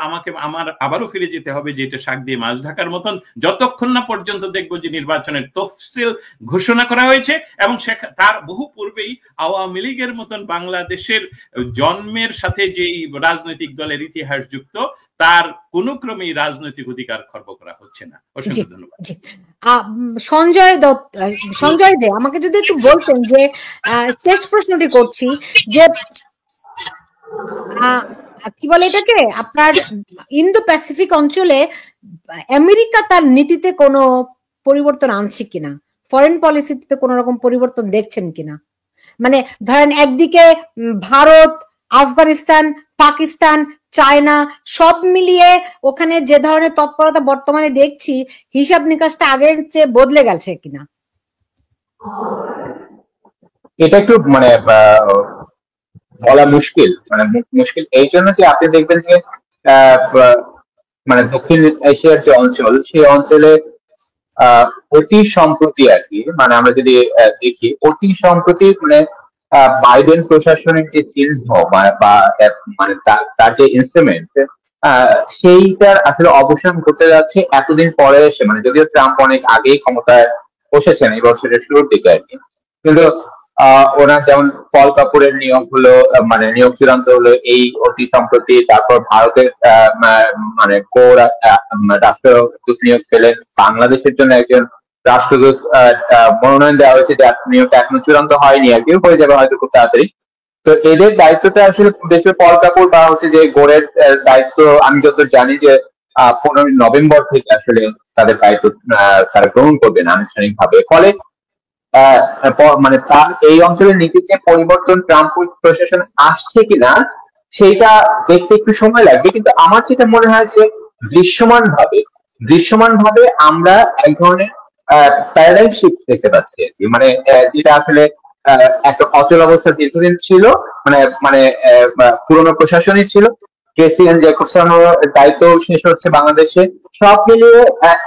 আমার আবারও ফিরে যেতে হবে যে এটা শাক দিয়ে মাছ থাকার মতন, যতক্ষণ না পর্যন্ত দেখবো যে নির্বাচনের তফসিল ঘোষণা করা হয়েছে এবং তার বহু পূর্বেই আওয়ামী লীগের মতন বাংলাদেশের জন্মের সাথে যেই রাজনৈতিক দলের ইতিহাস যুক্ত, তার কোনো ক্রমেই রাজনৈতিক অধিকার খর্ব করা হচ্ছে না। অসংখ্য ধন্যবাদ। সঞ্জয় দে, আমাকে যদি একটু বলতেন যে শেষ প্রশ্নটি করছি যে কি বলে এটাকে, আপনার ইন্দো প্যাসিফিক অঞ্চলে আমেরিকা তার নীতিতে কোনো পরিবর্তন আনছে কিনা, ফরেন পলিসিতে কোনো রকম পরিবর্তন দেখছেন কিনা? মানে ধরেন একদিকে ভারত, আফগানিস্তান, পাকিস্তান, চায়না সব মিলিয়ে ওখানে যে ধরনের তৎপরতা বর্তমানে দেখছি, হিসাব নিকাশটা আগের চেয়ে বদলে গেছে কিনা? এটা একটু মানে বলা মুশকিল, মানে মুশকিল এই জন্য যে আপনি দেখবেন যে মানে দক্ষিণ এশিয়ার যে অঞ্চল, সেই অঞ্চলে অতি সম্প্রতি আর কি, মানে আমরা যদি দেখি অতি সম্প্রতি মানে বাইডেন প্রশাসনের যে চিহ্ন বা মানে তার যে ইনস্ট্রুমেন্ট, সেইটার আসলে অবসান ঘটতে যাচ্ছে এতদিন পরে এসে। মানে যদিও ট্রাম্প অনেক আগেই ক্ষমতায় বসেছেন এই বছরের শুরুর দিকে আর কি, কিন্তু ওনার যেমন পল কাপুরের নিয়োগ হলো, মানে নিয়োগ চূড়ান্ত হলো এই অতি সম্প্রতি। তারপর ভারতের মানে রাষ্ট্রদূত নিয়োগ পেলেন, বাংলাদেশের জন্য একজন রাষ্ট্রদূত মনোনয়ন দেওয়া হয়েছে, যার নিয়োগটা এখনো চূড়ান্ত হয়নি আর কি, হয়ে যাবে হয়তো খুব তাড়াতাড়ি। তো এদের দায়িত্বটা আসলে দেশের পল কাপুর বা হচ্ছে যে গোরের দায়িত্ব, আমি যত জানি যে 15 নভেম্বর থেকে আসলে তাদের দায়িত্ব তারা গ্রহণ করবেন আনুষ্ঠানিক ভাবে। ফলে মানে তার এই অঞ্চলের নীতিতে পরিবর্তন ট্রাম্প প্রশাসন আসছে কিনা সেইটা দেখতে একটু সময় লাগবে, কিন্তু আমার যেটা মনে হয় যে দৃশ্যমান ভাবে আমরা এক ধরনের প্যারাডাইম শিফট দেখতে পাচ্ছি আর কি। মানে যেটা আসলে একটা অচল অবস্থা দীর্ঘদিন ছিল, মানে পুরনো প্রশাসনই ছিল, প্রেসিডেন্ট জ্যাকবসনের দায়িত্ব শেষ হচ্ছে বাংলাদেশে, সব মিলিয়ে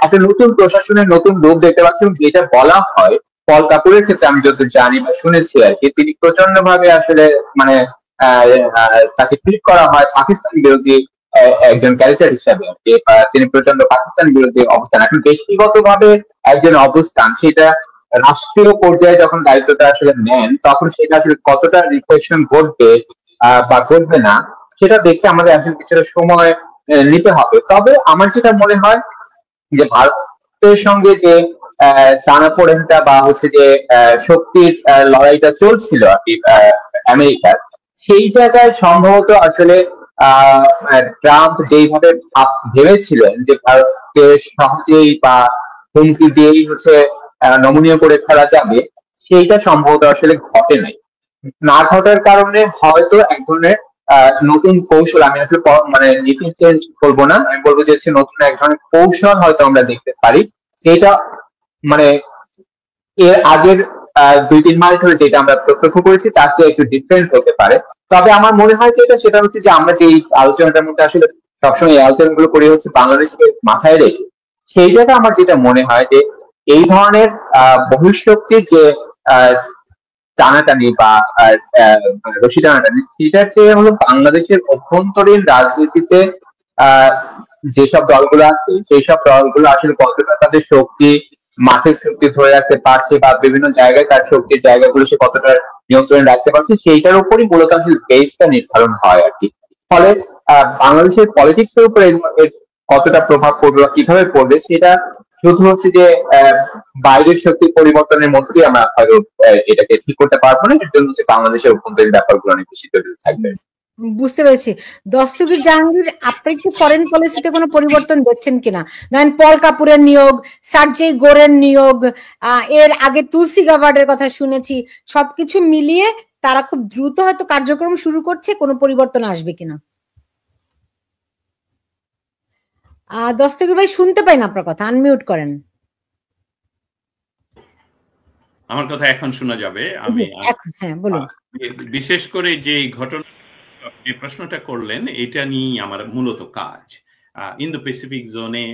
একটা নতুন প্রশাসনের নতুন রূপ দেখতে পাচ্ছি। যেটা বলা হয় পল কাপুরের ক্ষেত্রে আমি যত জানি বা শুনেছি আর কি, তিনি প্রচন্ড ভাবে আসলে মানে তাকে ট্রিট করা হয় পাকিস্তান বিরোধী একজন ক্যারেক্টার হিসাবে আর কি। তিনি প্রচন্ড পাকিস্তান বিরোধী অবস্থান, এখন ব্যক্তিগত ভাবে একজন অবস্থান, সেটা রাষ্ট্রীয় পর্যায়ে যখন দায়িত্বটা আসলে নেন তখন সেটা আসলে কতটা রিফ্লেকশন ঘটবে বা ঘটবে না, সেটা দেখতে আমাদের আসলে কিছুটা সময় নিতে হবে। তবে আমার যেটা মনে হয় যে ভারতের সঙ্গে যে টানাপোড়েনটা বা হচ্ছে যে শক্তির লড়াইটা চলছিল আর কি আমেরিকার, সেই জায়গায় সম্ভবত আসলে ট্রাম্প যেইভাবে ভেবেছিলেন যে ভারতকে সহজেই বা হুমকি দিয়েই হচ্ছে নমনীয় করে ফেলা যাবে, সেইটা সম্ভবত আসলে ঘটে নাই। না ঘটার কারণে হয়তো এক ধরনের নতুন কৌশল, আমি আসলে মানে নীতি চেঞ্জ করবো না, আমি বলবো যে নতুন এক ধরনের কৌশল হয়তো আমরা দেখতে পারি, যেটা মানে এর আগের 2-3 মাস ধরে যেটা আমরা প্রত্যক্ষ করেছি তার চেয়ে একটু ডিফারেন্ট হতে পারে। তবে আমার মনে হয় যে সেটা হচ্ছে যে আমরা যে এই আলোচনাটার মধ্যে আসলে সবসময় এই আলোচনাগুলো করি হচ্ছে বাংলাদেশকে মাথায় রেখে, সেই জায়গায় আমার যেটা মনে হয় যে এই ধরনের বহিঃশক্তির যে টানাটানি বা রশি টানাটানি, সেটার চেয়ে হলো বাংলাদেশের অভ্যন্তরীণ রাজনীতিতে যেসব দলগুলো আছে সেই সব দলগুলো আসলে কতটা তাদের শক্তি, মাঠের শক্তি ধরে রাখতে পারছে বা বিভিন্ন জায়গায় তার শক্তির জায়গাগুলো সে কতটা নিয়ন্ত্রণে রাখতে পারছে, সেইটার উপরই মূলত আসলে বেসটা নির্ধারণ হয় আর কি। ফলে বাংলাদেশের পলিটিক্স এর উপরে কতটা প্রভাব পড়বে বা কিভাবে পড়বে, সেটা শুধু হচ্ছে যে বাইরের শক্তি পরিবর্তনের মধ্যে দিয়ে আমরা হয়তো এটাকে ঠিক করতে পারবো না। এর জন্য হচ্ছে বাংলাদেশের অভ্যন্তরীণ ব্যাপারগুলো অনেক বেশি জটিল থাকবে। বুঝতে পেরেছি। দস্তগীর জাহাঙ্গীর, আপনি কি ফরেন পলিসিতে কোনো পরিবর্তন দেখছেন কিনা? ধরেন পল কাপুরের নিয়োগ, সার্জেই গোরের নিয়োগ, এর আগে তুলসী গাবার্ডের কথা শুনেছি, সবকিছু মিলিয়ে তারা খুব দ্রুত হয়তো কার্যক্রম শুরু করছে, কোনো পরিবর্তন আসবে কিনা? দস্তগীর ভাই, শুনতে পাই না আপনার কথা, আনমিউট করেন। আমার কথা এখন শোনা যাবে? আমি হ্যাঁ বলুন। বিশেষ করে যে ঘটনা যে প্রশ্নটা করলেন, এটা নিয়ে আমার মূলত কাজ। ইন্দো প্যাসিফিক জোনে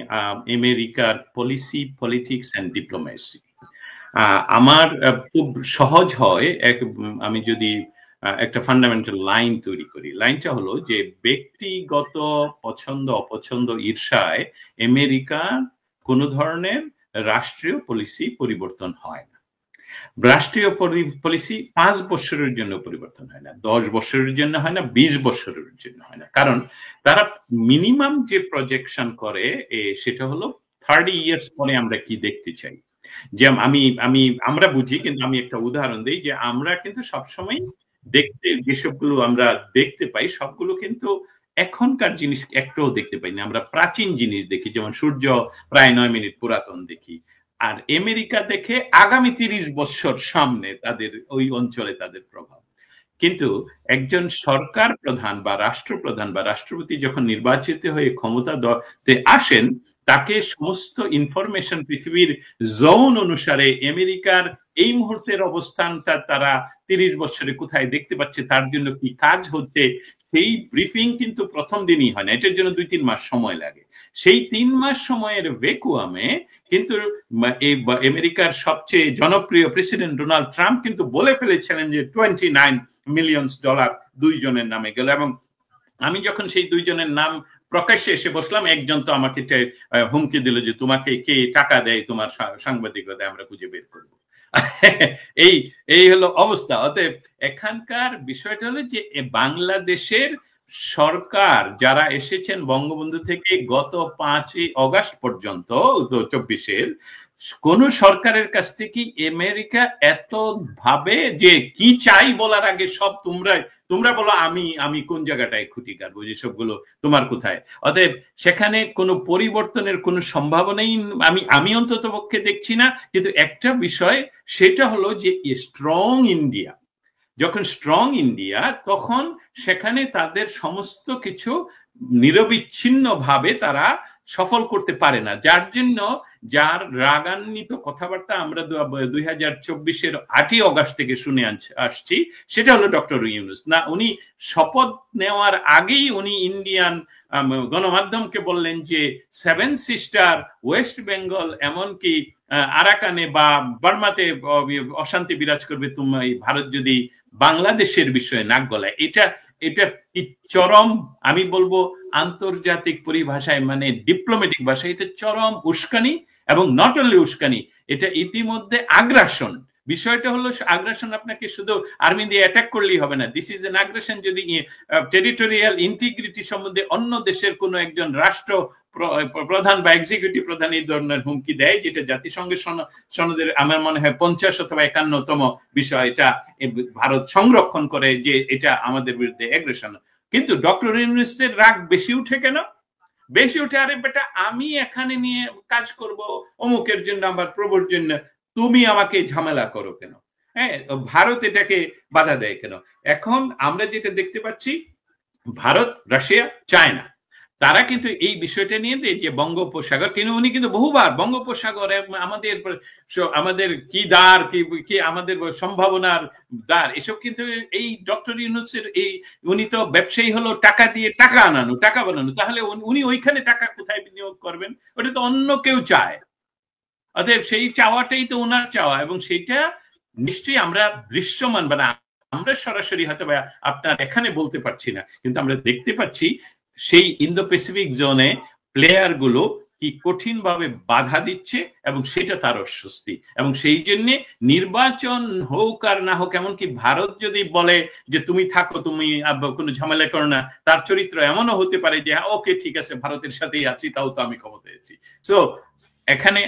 আমেরিকার পলিসি, পলিটিক্স এন্ড ডিপ্লোমেসি আমার খুব সহজ হয় আমি যদি একটা ফান্ডামেন্টাল লাইন তৈরি করি। লাইনটা হলো যে ব্যক্তিগত পছন্দ অপছন্দ ঈর্ষায় আমেরিকা কোনো ধরনের রাষ্ট্রীয় পলিসি পরিবর্তন হয় না। রাষ্ট্রীয় পলিসি 5 বছরের জন্য পরিবর্তন হয় না, 10 বছরের জন্য হয় না, 20 বছরের জন্য হয় না। কারণ তারা মিনিমাম যে প্রজেকশন করে সেটা হলো 30 ইয়ার্স পরে আমরা কি দেখতে চাই। যে আমরা বুঝি, কিন্তু আমি একটা উদাহরণ দিই যে আমরা কিন্তু সবসময় দেখতে যেসবগুলো আমরা দেখতে পাই সবগুলো কিন্তু এখনকার জিনিস একটাও দেখতে পাই না। আমরা প্রাচীন জিনিস দেখি, যেমন সূর্য প্রায় 9 মিনিট পুরাতন দেখি। আর আমেরিকা দেখে আগামী 30 বছর সামনে তাদের ওই অঞ্চলে তাদের প্রভাব। কিন্তু একজন সরকার প্রধান বা রাষ্ট্রপ্রধান বা রাষ্ট্রপতি যখন নির্বাচিত হয়ে ক্ষমতাতে আসেন, তাকে সমস্ত ইনফরমেশন পৃথিবীর জোন অনুসারে আমেরিকার এই মুহূর্তের অবস্থানটা তারা 30 বছরে কোথায় দেখতে পাচ্ছে, তার জন্য কি কাজ হচ্ছে, সেই ব্রিফিং কিন্তু প্রথম দিনই হয় না, এটার জন্য 2-3 মাস সময় লাগে। সেই 3 মাস সময়ের ভ্যাকুয়ামে কিন্তু আমেরিকার সবচেয়ে জনপ্রিয় প্রেসিডেন্ট ডোনাল্ড ট্রাম্প কিন্তু বলে ফেলেছিলেন যে $29 মিলিয়ন দুইজনের নামে গেল। এবং আমি যখন সেই দুইজনের নাম প্রকাশ্যে এসে বসলাম, একজন তো আমাকে হুমকি দিল যে তোমাকে কে টাকা দেয় তোমার সাংবাদিকতায় আমরা খুঁজে বের করবো। এই হলো অবস্থা। অতএব এখানকার বিষয়টা হলো যে বাংলাদেশের সরকার যারা এসেছেন বঙ্গবন্ধু থেকে গত 5ই অগাস্ট পর্যন্ত 24-এর, কোন সরকারের কাছ থেকে আমেরিকা এত ভাবে যে কি চাই বলার আগে সব তোমরা বলো আমি কোন জায়গাটায় খুঁটি কাটবো, যেসবগুলো তোমার কোথায়। অতএব সেখানে কোনো পরিবর্তনের কোনো সম্ভাবনাই আমি অন্তত পক্ষে দেখছি না। কিন্তু একটা বিষয়, সেটা হলো যে স্ট্রং ইন্ডিয়া, যখন স্ট্রং ইন্ডিয়া, তখন সেখানে তাদের সমস্ত কিছু নিরবিচ্ছিন্ন ভাবে তারা সফল করতে পারে না। যার জন্য যার রাগান্বিত কথাবার্তা আমরা 2024-এর 8ই অগাস্ট থেকে শুনে আসছি, সেটা হলো ডক্টর ইউনূস। না, উনি শপথ নেওয়ার আগেই উনি ইন্ডিয়ান গণমাধ্যমকে বললেন যে 7 সিস্টার, ওয়েস্ট বেঙ্গল, এমনকি আরাকানে বা বার্মাতে অশান্তি বিরাজ করবে তুমি ভারত যদি বাংলাদেশের বিষয়ে নাক গলায়। এটা চরম, আমি বলবো আন্তর্জাতিক পরিভাষায় মানে ডিপ্লোম্যাটিক ভাষায় এটা চরম উস্কানি। এবং নট অনলি উস্কানি, এটা ইতিমধ্যে আগ্রাসন। বিষয়টা হলো আগ্রাসন আপনাকে শুধু আর্মি দিয়ে অ্যাটাক করলেই হবে না, দিস ইজ এন আগ্রাসন। যদি টেরিটোরিয়াল ইন্টিগ্রিটি সম্বন্ধে অন্য দেশের কোনো একজন রাষ্ট্র প্রধান বা এক্সিকিউটিভ প্রধান এই ধরনের হুমকি দেয়, যেটা জাতিসংঘের সনদের আমার মনে হয় 50 অথবা 51তম বিষয়, এটা ভারত সংরক্ষণ করে যে এটা আমাদের বিরুদ্ধে অ্যাগ্রেশন। কিন্তু ডক্টর ইউনূসের রাগ বেশি উঠে কেন? বেশি উঠে, আরে বেটা আমি এখানে নিয়ে কাজ করব অমুকের জন্য, আমার প্রভুর জন্য, তুমি আমাকে ঝামেলা করো কেন? হ্যাঁ, ভারত এটাকে বাধা দেয় কেন? এখন আমরা যেটা দেখতে পাচ্ছি, ভারত, রাশিয়া, চায়না, তারা কিন্তু এই বিষয়টা নিয়ে দেয় যে বঙ্গোপসাগর, কিন্তু উনি কিন্তু বহুবার বঙ্গোপসাগর আমাদের কি দ্বার, কি আমাদের সম্ভাবনার দ্বার, এসব কিন্তু এই ডক্টর ইউনূসের উনি তো ব্যবসায়ী হলো টাকা দিয়ে টাকা আনানো, টাকা বানানো। তাহলে উনি ওইখানে টাকা কোথায় বিনিয়োগ করবেন? ওটা তো অন্য কেউ চায়। অতএব সেই চাওয়াটাই তো ওনার চাওয়া, এবং সেইটা নিশ্চয়ই আমরা দৃশ্যমান, মানে আমরা সরাসরি হয়তো আপনার এখানে বলতে পারছি না, কিন্তু আমরা দেখতে পাচ্ছি সেই ইন্দো প্যাসিফিক জোনে প্লেয়ার গুলো কি কঠিন ভাবে বাধা দিচ্ছে, এবং সেটা তার অস্বস্তি। এবং সেই জন্য নির্বাচন হোক আর না হোক, এমনকি ভারত যদি বলে যে তুমি থাকো, তুমি কোনো ঝামেলা করো না, তার চরিত্র এমনও হতে পারে যে ওকে ঠিক আছে, ভারতের সাথেই আছি, তাও তো আমি ক্ষমতায় আছি। সো এখানে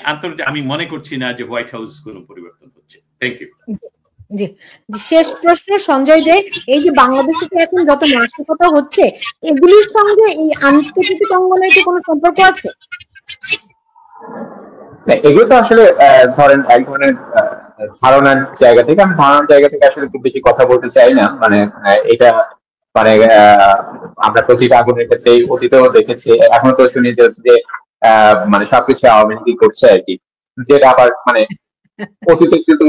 আমি মনে করছি না যে হোয়াইট হাউস কোনো পরিবর্তন হচ্ছে। Thank you. জি, শেষ প্রশ্ন সঞ্জয় দে, এই যে বাংলাদেশে এখন যত নাশকতা হচ্ছে, এগুলির সঙ্গে এই আন্তর্জাতিক অঙ্গনের কি কোনো সম্পর্ক আছে? এগুলো তো আসলে ধরেন এক ধরনের ধারণার জায়গা থেকে, আমি ধারণার জায়গা থেকে আসলে খুব বেশি কথা বলতে চাই না। মানে এটা মানে আমরা প্রতিটা আগুনের ক্ষেত্রে অতীতেও দেখেছি, এখনো তো শুনি যে মানে সবকিছু আওয়ামী লীগ করছে আর কি, যেটা আবার মানে অতীতে কিন্তু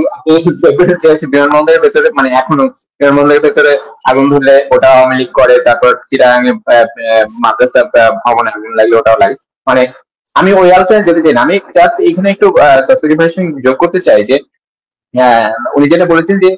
বিমানবন্দরের ভেতরে, মানে এখনো বিমানবন্দরের ভেতরে আগুন ধরলে ওটা আওয়ামী লীগ করে, তারপর চিটাগাঙে মাদ্রাসা ভবনে আগুন লাগলে ওটাও লাগে। মানে আমি ওই আলোচনায় যেতে চাই না, আমি জাস্ট এখানে একটু যোগ করতে চাই যে উনি যেটা বলেছেন যে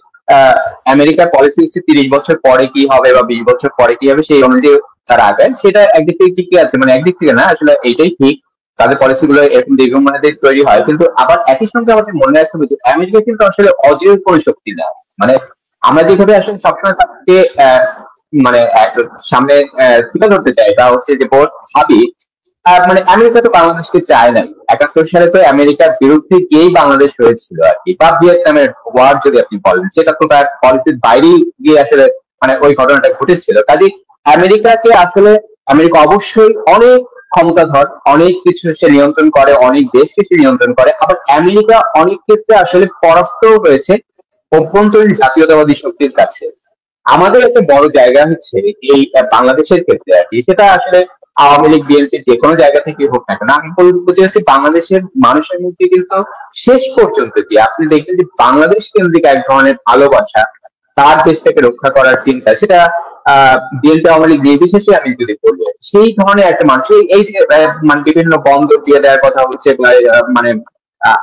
আমেরিকার পলিসি হচ্ছে 30 বছর পরে কি হবে বা 20 বছর পরে কি হবে সেই অনুযায়ী তারা আগায়, সেটা একদিক থেকে ঠিকই আছে, মানে একদিক থেকে না, আসলে এইটাই ঠিক তাদের পলিসি গুলো এরকম দীর্ঘমেয়াদে তৈরি হয়, কিন্তু আবার একই সঙ্গে আমাদের মনে রাখতে হবে যে আমেরিকা কিন্তু আসলে অজেয় কোনো শক্তি না। মানে আমরা যেভাবে আসলে সবসময় তাকে মানে সামনে তুলে ধরতে চাই, তা হচ্ছে যে ভাবি মানে আমেরিকা তো বাংলাদেশকে চায় নাই। 71 সালে তো আমেরিকার বিরুদ্ধে গিয়েই বাংলাদেশ হয়েছিল আর কি, বা ভিয়েতনামের ওয়ার যদি আপনি বলেন, সেটা তো তার পলিসির বাইরেই গিয়ে আসলে মানে ওই ঘটনাটা ঘটেছিল। কাজে আমেরিকাকে আসলে আমেরিকা অবশ্যই অনেক ক্ষমতাধর, অনেক কিছু সে নিয়ন্ত্রণ করে, অনেক দেশকে সে নিয়ন্ত্রণ করে। আবার আমেরিকা অনেক ক্ষেত্রে আসলে পরাস্ত হয়েছে অভ্যন্তরীণ জাতীয়তাবাদী শক্তির কাছে। আমাদের একটা বড় জায়গা হচ্ছে এই বাংলাদেশের ক্ষেত্রে আর কি, সেটা আসলে আওয়ামী লীগ বিএনপি যে কোনো জায়গা থেকে হোক না কেন, আমি বলতে চাচ্ছি বাংলাদেশের মানুষের মধ্যে কিন্তু শেষ পর্যন্ত কি আপনি দেখবেন যে বাংলাদেশ কেন্দ্রিক এক ধরনের ভালোবাসা, তার দেশটাকে রক্ষা করার চিন্তা, সেটা বিএনপি আওয়ামী লীগ নির্বিশেষে আমি যদি বলি, সেই ধরনের একটা মানুষ এই যে মানে বিভিন্ন বন্দর দিয়ে দেওয়ার কথা হচ্ছে, মানে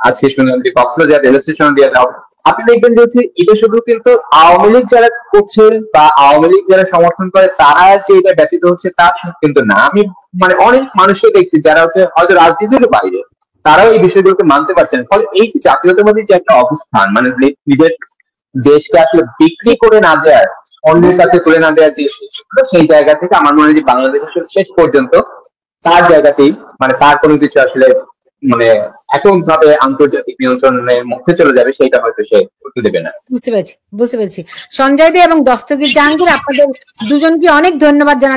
আজকে শুনলাম যে কক্সবাজার রেল স্টেশন দিয়ে দেওয়া, আপনি দেখবেন যে এটা শুধু কিন্তু আওয়ামী লীগ যারা করছে বা আওয়ামী লীগ যারা সমর্থন করে তারা যে এটা ব্যতীত হচ্ছে তা কিন্তু না। আমি মানে অনেক মানুষকে দেখছি যারা হচ্ছে হয়তো রাজনীতির বাইরে, তারাও এই বিষয়গুলোকে মানতে পারছেন। ফলে এই যে জাতীয়তাবাদী যে একটা অবস্থান, মানে নিজের দেশকে আসলে বিক্রি করে না দেওয়ার, অন্যের কাছে তুলে না দেওয়ার যে সেই জায়গা থেকে আমার মনে হয় যে বাংলাদেশ আসলে শেষ পর্যন্ত তার জায়গাতেই মানে তার কোনো কিছু আসলে মানে একদম ভাবে আন্তর্জাতিক নিয়ন্ত্রণের মধ্যে চলে যাবে, সেটা হয়তো সে করতে দেবে না। বুঝতে পেরেছি। সঞ্জয় দে এবং দস্তগীর জাহাঙ্গীর, আপনাদের দুজনকে অনেক ধন্যবাদ জানাচ্ছি।